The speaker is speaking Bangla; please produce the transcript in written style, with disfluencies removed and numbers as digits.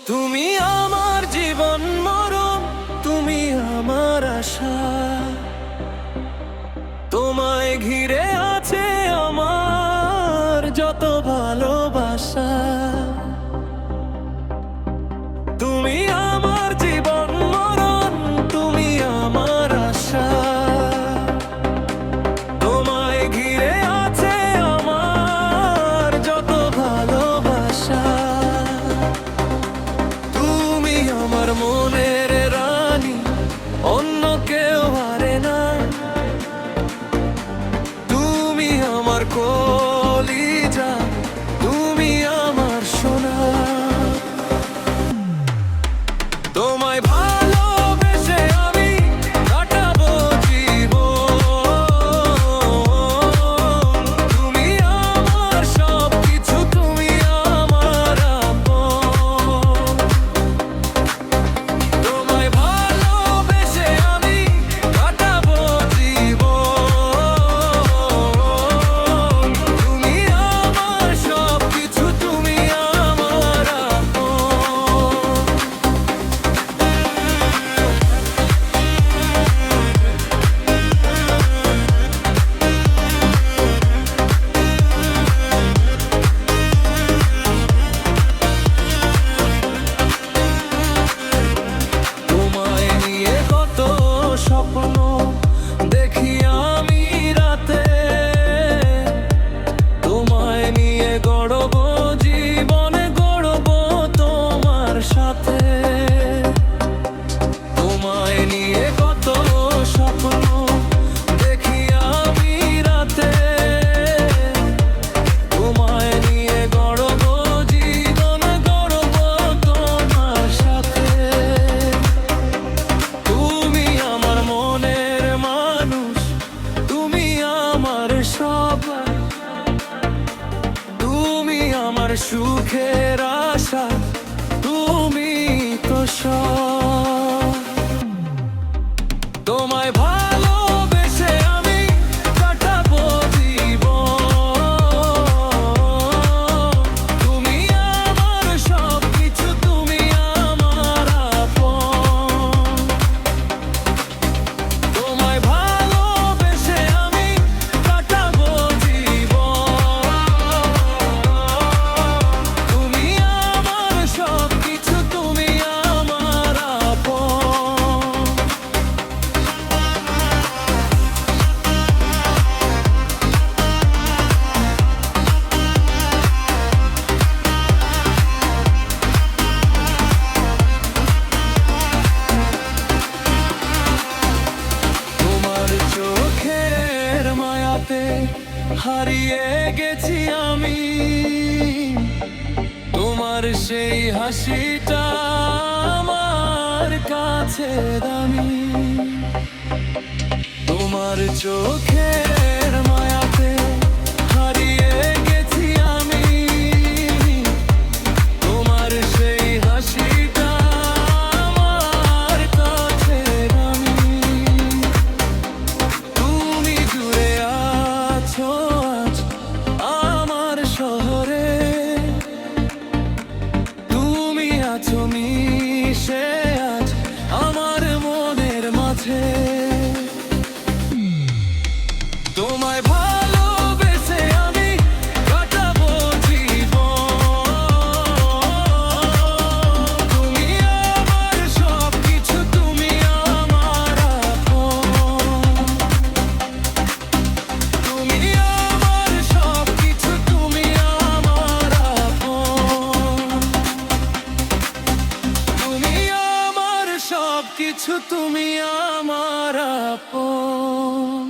তুমি আমার জীবন মরণ, তুমি আমার আশা। তোমায় ঘিরে আছে আমার যত ভালোবাসা। তুমি আমার জীবন মরণ, তুমি আমার আশা। তোমায় ঘিরে আছে আমার যত ভালোবাসা। তুমি আমার মনের রানী, অন্য কেউ হারে না। তুমি আমার কলিজা, তুমি আমার সোনা। তোমায় ভালোবেসে আমি কাটাবো জীবন। তুমি আমার সবকিছু, তুমি আমার আপন। তোমায় ভালোবেসে আমি কাটাবো জীবন। তুমি আমার সবকিছু, তুমি আমার আপন। তোমায় নিয়ে কত স্বপ্ন দেখি আমি রাতে। তোমায় নিয়ে গড়ব জীবনে, গড়ব তোমার সাথে। তোমায় নিয়ে কত স্বপ্ন দেখি আমি রাতে। তোমায় নিয়ে গড়ব জীবন, গড়ব তোমার সাথে। তুমি আমার মনের মানুষ, তুমি আমার সব। তুমি আমার সুখের আশা, তুমি তো সব। তোমায় ভালোবেসে আমি কাটাবো জীবন। তুমি আমার সবকিছু, তুমি আমার আপন। তোমায় ভালোবেসে আমি কাটাবো জীবন। তুমি আমার সবকিছু, তুমি আমার আপন। তোমার চোখের মায়াতে হারিয়ে গেছি আমি। তোমার সেই হাসিটা আমার কাছে দামি। তোমার চোখের মায়াতে হারিয়ে গেছি আমি। তোমার সেই হাসিটা আমার কাছে দামি। তুমি জুড়ে আছো আজ আমার শহরে। তুমি আছো মিশে আজ আমার মনের মাঝে। তোমায় ভালোবেসে আমি কাটাবো জীবন। তুমি আমার সবকিছু, তুমি আমার আপন। তুমি আমার সবকিছু, তুমি আমার আপন। তুমি আমার সবকিছু, তুমি আমার আপন।